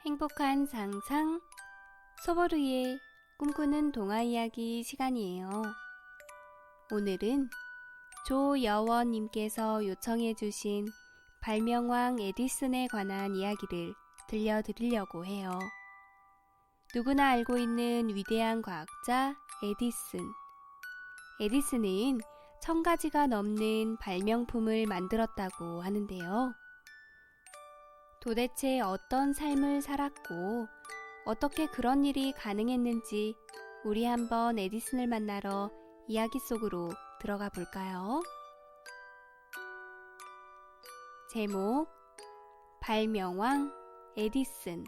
행복한 상상, 소보루의 꿈꾸는 동화 이야기 시간이에요. 오늘은 조여원님께서 요청해주신 발명왕 에디슨에 관한 이야기를 들려드리려고 해요. 누구나 알고 있는 위대한 과학자 에디슨. 에디슨은 1000가지가 넘는 발명품을 만들었다고 하는데요. 도대체 어떤 삶을 살았고 어떻게 그런 일이 가능했는지 우리 한번 에디슨을 만나러 이야기 속으로 들어가 볼까요? 제목 발명왕 에디슨.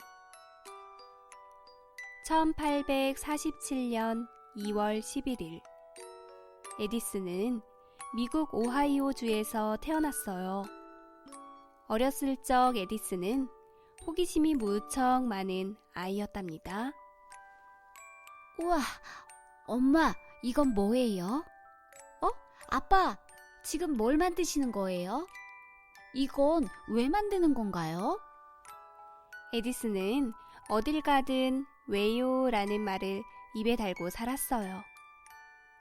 1847년 2월 11일 에디슨은 미국 오하이오주에서 태어났어요. 어렸을 적 에디슨은 호기심이 무척 많은 아이였답니다. 우와, 엄마, 이건 뭐예요? 아빠, 지금 뭘 만드시는 거예요? 이건 왜 만드는 건가요? 에디슨은 어딜 가든 왜요? 라는 말을 입에 달고 살았어요.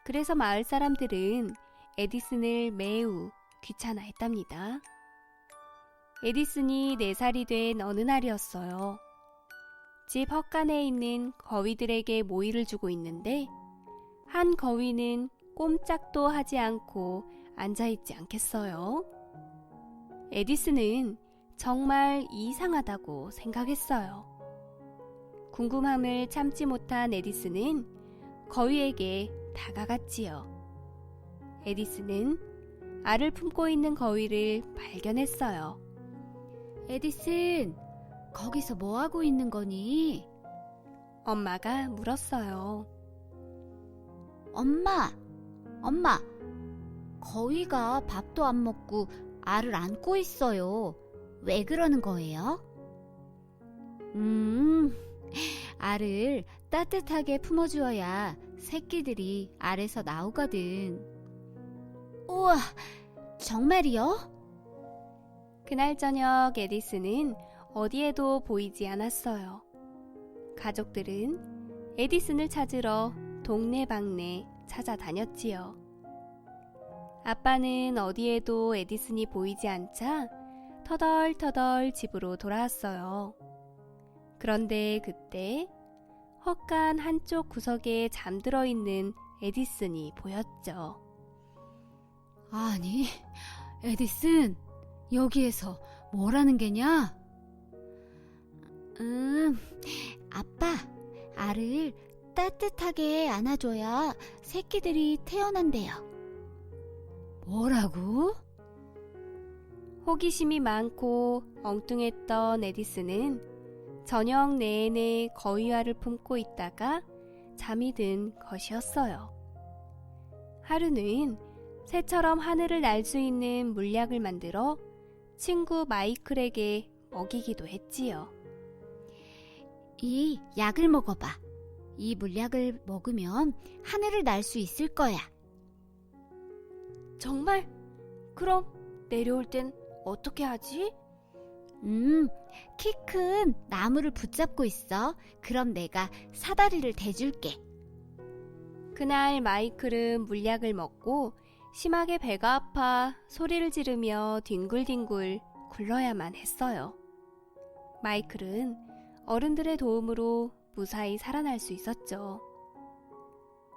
그래서 마을 사람들은 에디슨을 매우 귀찮아했답니다. 에디슨이 4살이 된 어느 날이었어요. 집 헛간에 있는 거위들에게 모이를 주고 있는데 한 거위는 꼼짝도 하지 않고 앉아있지 않겠어요. 에디슨은 정말 이상하다고 생각했어요. 궁금함을 참지 못한 에디슨은 거위에게 다가갔지요. 에디슨은 알을 품고 있는 거위를 발견했어요. 에디슨, 거기서 뭐 하고 있는 거니? 엄마가 물었어요. 엄마, 거위가 밥도 안 먹고 알을 안고 있어요. 왜 그러는 거예요? 알을 따뜻하게 품어주어야 새끼들이 알에서 나오거든. 우와, 정말이요? 그날 저녁 에디슨은 어디에도 보이지 않았어요. 가족들은 에디슨을 찾으러 동네방네 찾아다녔지요. 아빠는 어디에도 에디슨이 보이지 않자 터덜터덜 집으로 돌아왔어요. 그런데 그때 헛간 한쪽 구석에 잠들어 있는 에디슨이 보였죠. 아니, 에디슨, 여기에서 뭘 하는 게냐? 아빠, 알을 따뜻하게 안아줘야 새끼들이 태어난대요. 뭐라고? 호기심이 많고 엉뚱했던 에디슨은 저녁 내내 거위알을 품고 있다가 잠이 든 것이었어요. 하루는 새처럼 하늘을 날 수 있는 물약을 만들어 친구 마이클에게 먹이기도 했지요. 이 약을 먹어봐. 이 물약을 먹으면 하늘을 날 수 있을 거야. 정말? 그럼 내려올 땐 어떻게 하지? 키 큰 나무를 붙잡고 있어. 그럼 내가 사다리를 대줄게. 그날 마이클은 물약을 먹고 심하게 배가 아파 소리를 지르며 뒹굴뒹굴 굴러야만 했어요. 마이클은 어른들의 도움으로 무사히 살아날 수 있었죠.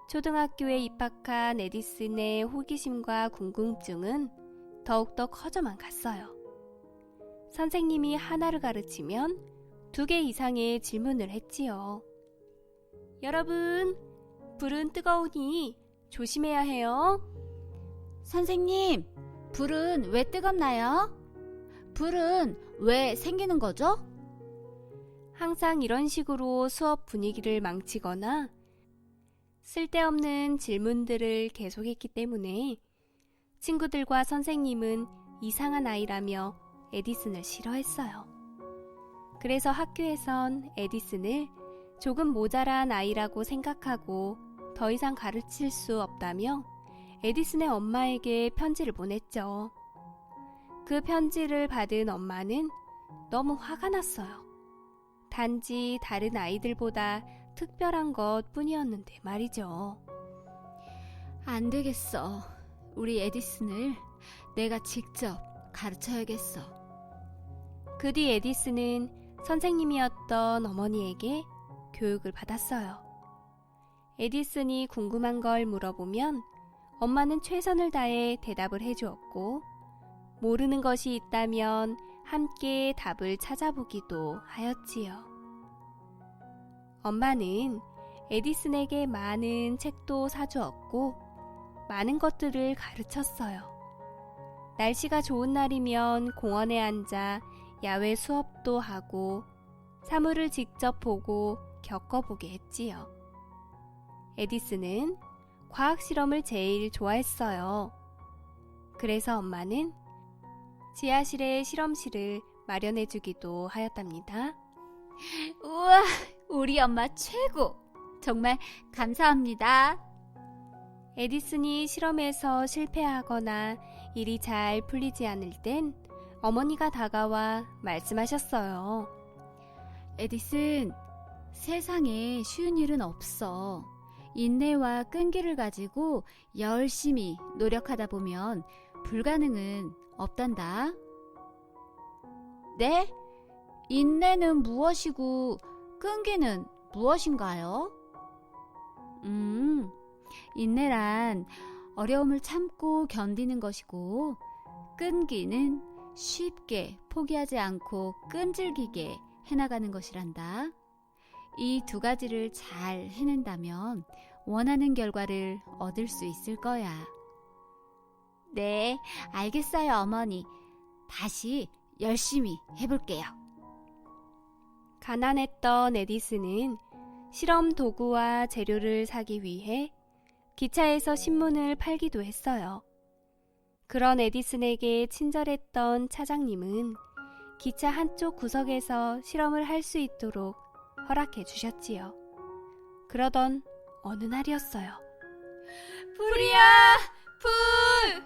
초등학교에 입학한 에디슨의 호기심과 궁금증은 더욱더 커져만 갔어요. 선생님이 하나를 가르치면 2개 이상의 질문을 했지요. 여러분, 불은 뜨거우니 조심해야 해요. 선생님, 불은 왜 뜨겁나요? 불은 왜 생기는 거죠? 항상 이런 식으로 수업 분위기를 망치거나 쓸데없는 질문들을 계속했기 때문에 친구들과 선생님은 이상한 아이라며 에디슨을 싫어했어요. 그래서 학교에선 에디슨을 조금 모자란 아이라고 생각하고 더 이상 가르칠 수 없다며 에디슨의 엄마에게 편지를 보냈죠. 그 편지를 받은 엄마는 너무 화가 났어요. 단지 다른 아이들보다 특별한 것 뿐이었는데 말이죠. 안 되겠어. 우리 에디슨을 내가 직접 가르쳐야겠어. 그 뒤 에디슨은 선생님이었던 어머니에게 교육을 받았어요. 에디슨이 궁금한 걸 물어보면 엄마는 최선을 다해 대답을 해주었고, 모르는 것이 있다면 함께 답을 찾아보기도 하였지요. 엄마는 에디슨에게 많은 책도 사주었고 많은 것들을 가르쳤어요. 날씨가 좋은 날이면 공원에 앉아 야외 수업도 하고 사물을 직접 보고 겪어보게 했지요. 에디슨은 과학 실험을 제일 좋아했어요. 그래서 엄마는 지하실에 실험실을 마련해주기도 하였답니다. 우와, 우리 엄마 최고! 정말 감사합니다. 에디슨이 실험에서 실패하거나 일이 잘 풀리지 않을 땐 어머니가 다가와 말씀하셨어요. 에디슨, 세상에 쉬운 일은 없어. 인내와 끈기를 가지고 열심히 노력하다 보면 불가능은 없단다. 네? 인내는 무엇이고 끈기는 무엇인가요? 인내란 어려움을 참고 견디는 것이고, 끈기는 쉽게 포기하지 않고 끈질기게 해나가는 것이란다. 이 두 가지를 잘 해낸다면 원하는 결과를 얻을 수 있을 거야. 네, 알겠어요, 어머니. 다시 열심히 해볼게요. 가난했던 에디슨은 실험 도구와 재료를 사기 위해 기차에서 신문을 팔기도 했어요. 그런 에디슨에게 친절했던 차장님은 기차 한쪽 구석에서 실험을 할 수 있도록 허락해 주셨지요. 그러던 어느 날이었어요. 불이야! 불!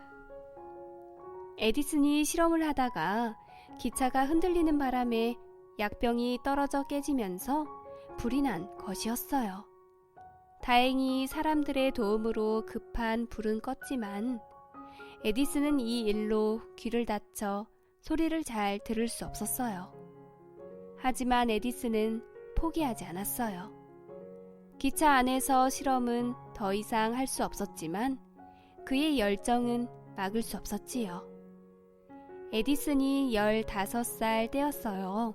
에디슨이 실험을 하다가 기차가 흔들리는 바람에 약병이 떨어져 깨지면서 불이 난 것이었어요. 다행히 사람들의 도움으로 급한 불은 껐지만 에디슨은 이 일로 귀를 다쳐 소리를 잘 들을 수 없었어요. 하지만 에디슨은 포기하지 않았어요. 기차 안에서 실험은 더 이상 할 수 없었지만 그의 열정은 막을 수 없었지요. 에디슨이 15살 때였어요.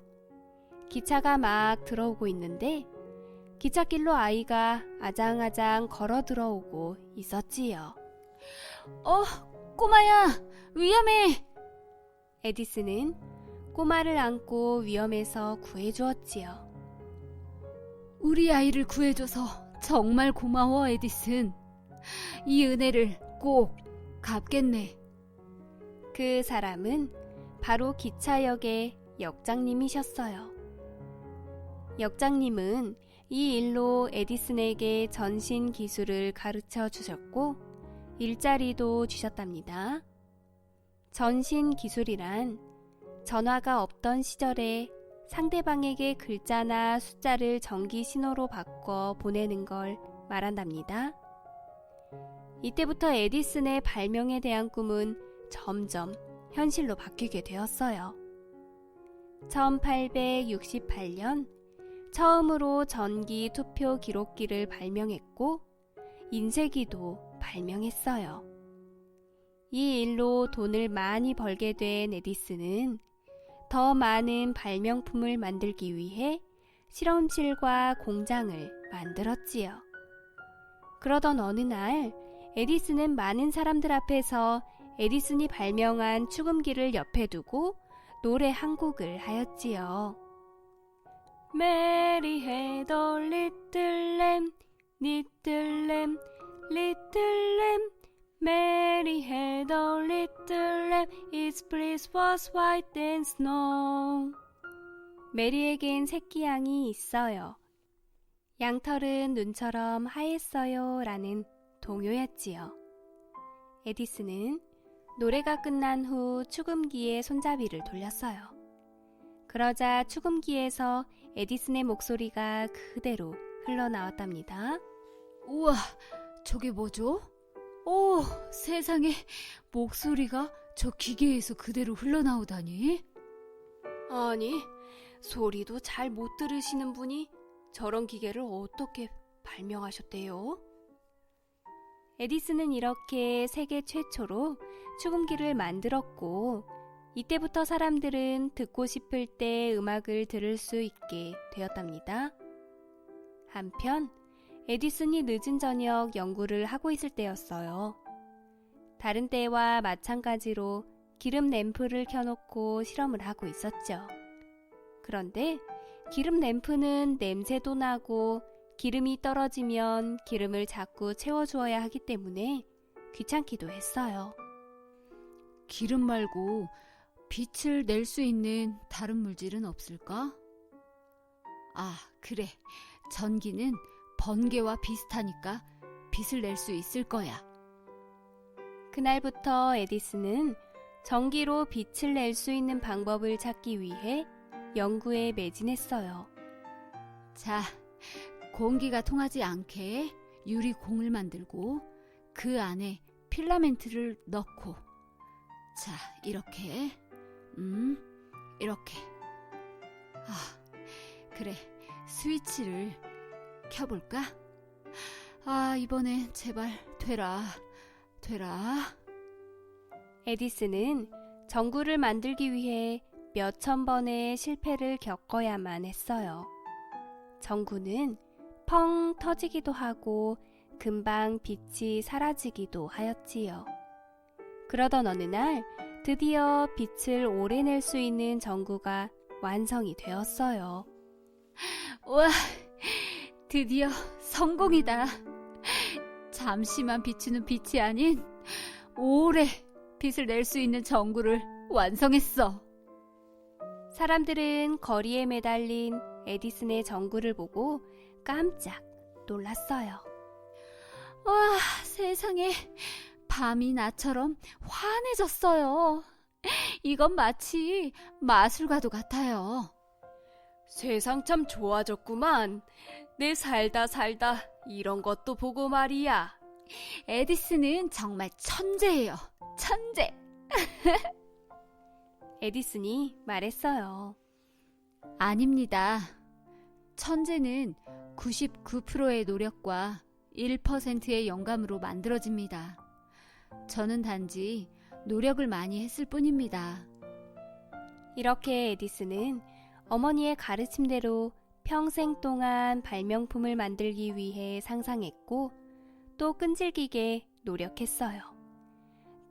기차가 막 들어오고 있는데 기찻길로 아이가 아장아장 걸어 들어오고 있었지요. 꼬마야, 위험해! 에디슨은 꼬마를 안고 위험에서 구해주었지요. 우리 아이를 구해줘서 정말 고마워, 에디슨. 이 은혜를 꼭 갚겠네. 그 사람은 바로 기차역의 역장님이셨어요. 역장님은 이 일로 에디슨에게 전신 기술을 가르쳐 주셨고 일자리도 주셨답니다. 전신 기술이란 전화가 없던 시절에 상대방에게 글자나 숫자를 전기 신호로 바꿔 보내는 걸 말한답니다. 이때부터 에디슨의 발명에 대한 꿈은 점점 현실로 바뀌게 되었어요. 1868년 처음으로 전기 투표 기록기를 발명했고 인쇄기도 발명했어요. 이 일로 돈을 많이 벌게 된 에디슨은 더 많은 발명품을 만들기 위해 실험실과 공장을 만들었지요. 그러던 어느 날 에디슨은 많은 사람들 앞에서 에디슨이 발명한 축음기를 옆에 두고 노래 한 곡을 하였지요. Mary had a little lamb, little lamb, little lamb. Mary had a little lamb, its fleece was white than snow. 메리에겐 새끼 양이 있어요. 양털은 눈처럼 하였어요 라는 동요였지요. 에디슨은 노래가 끝난 후 축음기의 손잡이를 돌렸어요. 그러자 축음기에서 에디슨의 목소리가 그대로 흘러나왔답니다. 우와, 저게 뭐죠? 오, 세상에, 목소리가 저 기계에서 그대로 흘러나오다니? 아니, 소리도 잘 못 들으시는 분이 저런 기계를 어떻게 발명하셨대요? 에디슨은 이렇게 세계 최초로 축음기를 만들었고, 이때부터 사람들은 듣고 싶을 때 음악을 들을 수 있게 되었답니다. 한편 에디슨이 늦은 저녁 연구를 하고 있을 때였어요. 다른 때와 마찬가지로 기름 램프를 켜놓고 실험을 하고 있었죠. 그런데 기름 램프는 냄새도 나고 기름이 떨어지면 기름을 자꾸 채워주어야 하기 때문에 귀찮기도 했어요. 기름 말고 빛을 낼 수 있는 다른 물질은 없을까? 아, 그래. 전기는 번개와 비슷하니까 빛을 낼 수 있을 거야. 그날부터 에디슨은 전기로 빛을 낼 수 있는 방법을 찾기 위해 연구에 매진했어요. 자, 공기가 통하지 않게 유리공을 만들고 그 안에 필라멘트를 넣고, 자, 이렇게 이렇게. 아, 그래, 스위치를 켜볼까? 아, 이번엔 제발 되라. 에디슨은 전구를 만들기 위해 몇천 번의 실패를 겪어야만 했어요. 전구는 펑 터지기도 하고 금방 빛이 사라지기도 하였지요. 그러던 어느 날 드디어 빛을 오래 낼 수 있는 전구가 완성이 되었어요. 와, 드디어 성공이다. 잠시만 비추는 빛이 아닌 오래 빛을 낼 수 있는 전구를 완성했어. 사람들은 거리에 매달린 에디슨의 전구를 보고 깜짝 놀랐어요. 와, 세상에, 밤이 나처럼 환해졌어요. 이건 마치 마술과도 같아요. 세상 참 좋아졌구만. 내 살다 이런 것도 보고 말이야. 에디슨은 정말 천재예요. 천재. 에디슨이 말했어요. 아닙니다. 천재는 99%의 노력과 1%의 영감으로 만들어집니다. 저는 단지 노력을 많이 했을 뿐입니다. 이렇게 에디슨은 어머니의 가르침대로 평생 동안 발명품을 만들기 위해 상상했고 또 끈질기게 노력했어요.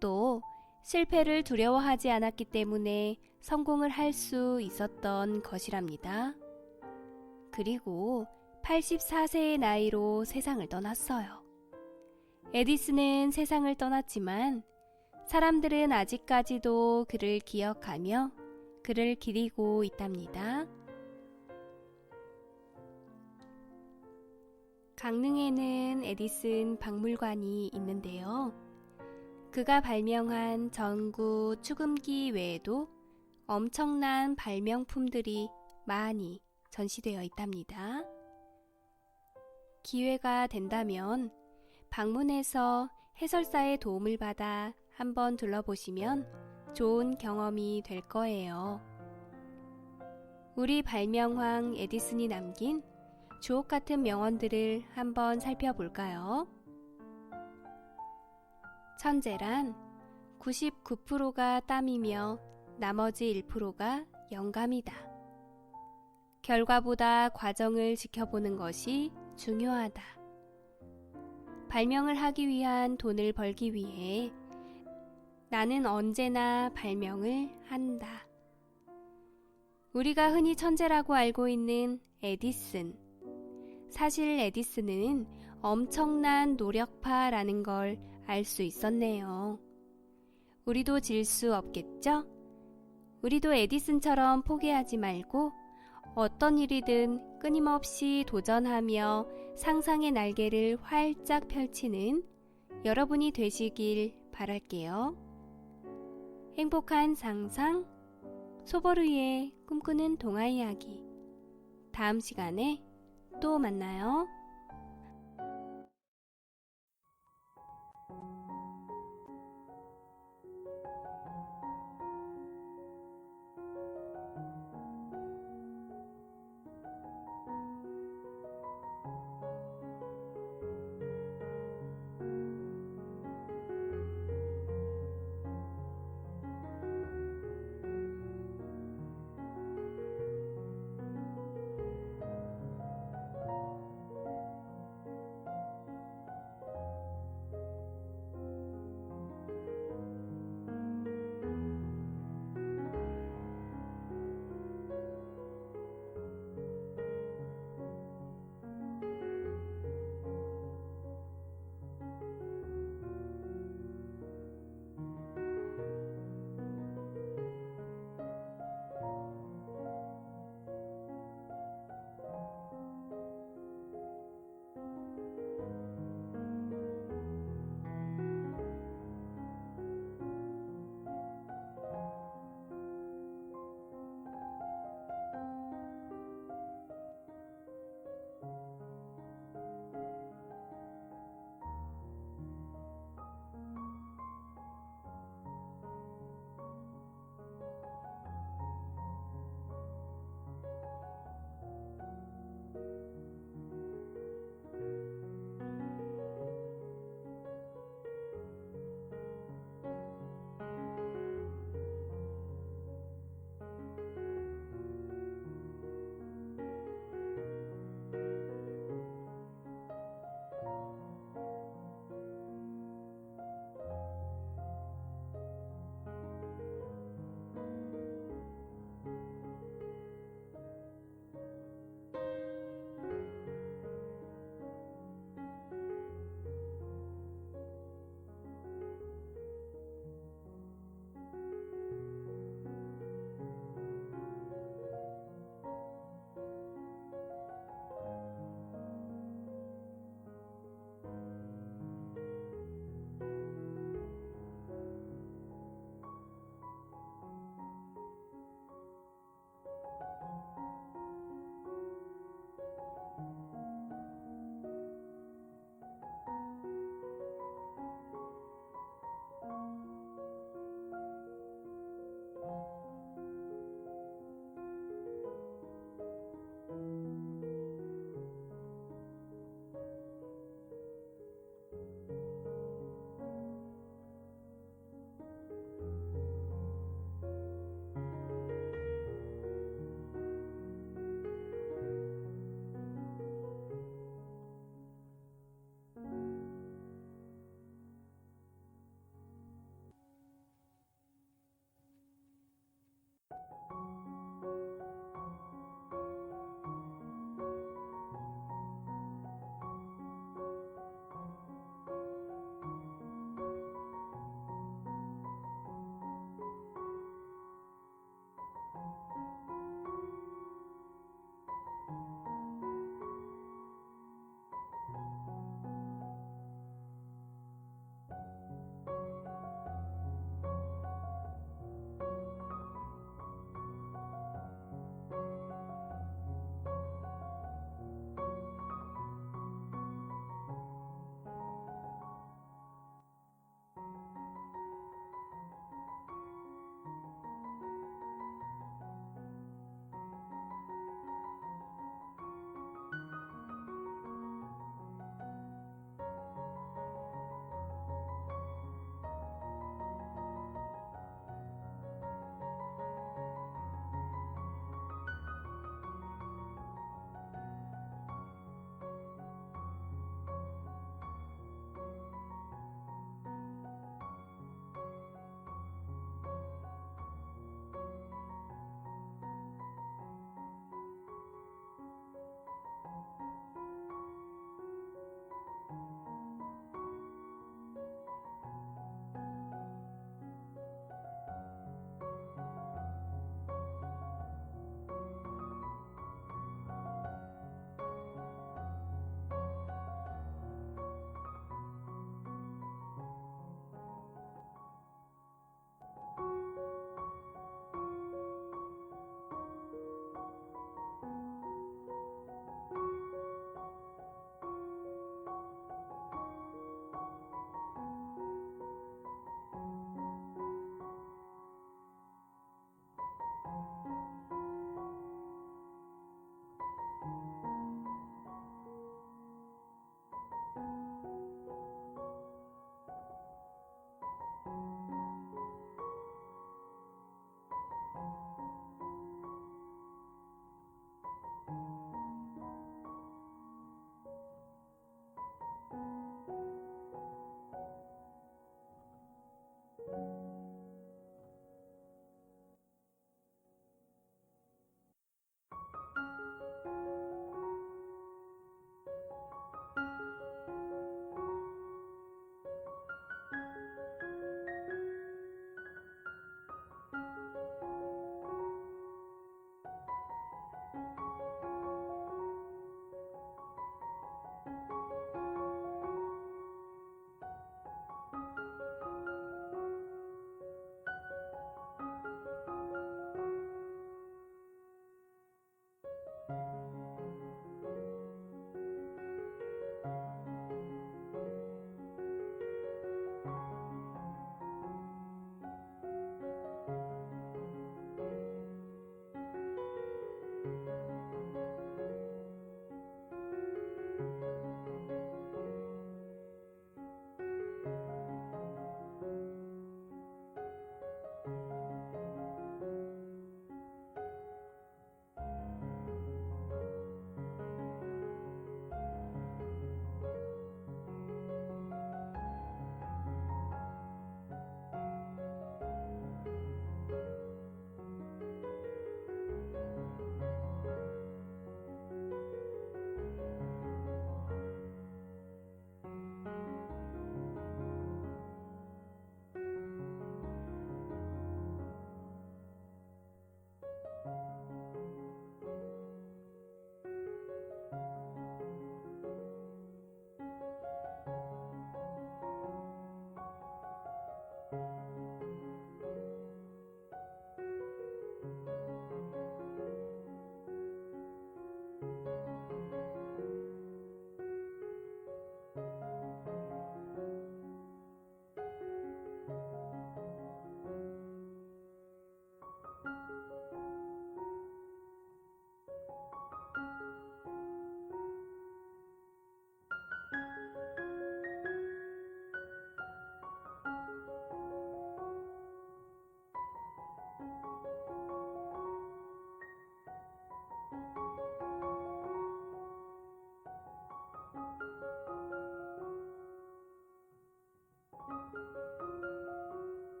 또 실패를 두려워하지 않았기 때문에 성공을 할 수 있었던 것이랍니다. 그리고 84세의 나이로 세상을 떠났어요. 에디슨은 세상을 떠났지만 사람들은 아직까지도 그를 기억하며 그를 기리고 있답니다. 강릉에는 에디슨 박물관이 있는데요. 그가 발명한 전구 축음기 외에도 엄청난 발명품들이 많이 전시되어 있답니다. 기회가 된다면 방문해서 해설사의 도움을 받아 한번 둘러보시면 좋은 경험이 될 거예요. 우리 발명왕 에디슨이 남긴 주옥 같은 명언들을 한번 살펴볼까요? 천재란 99%가 땀이며 나머지 1%가 영감이다. 결과보다 과정을 지켜보는 것이 중요하다. 발명을 하기 위한 돈을 벌기 위해 나는 언제나 발명을 한다. 우리가 흔히 천재라고 알고 있는 에디슨. 사실 에디슨은 엄청난 노력파라는 걸 알 수 있었네요. 우리도 질 수 없겠죠? 우리도 에디슨처럼 포기하지 말고 어떤 일이든 끊임없이 도전하며 상상의 날개를 활짝 펼치는 여러분이 되시길 바랄게요. 행복한 상상, 소보루의 꿈꾸는 동화 이야기. 다음 시간에 또 만나요.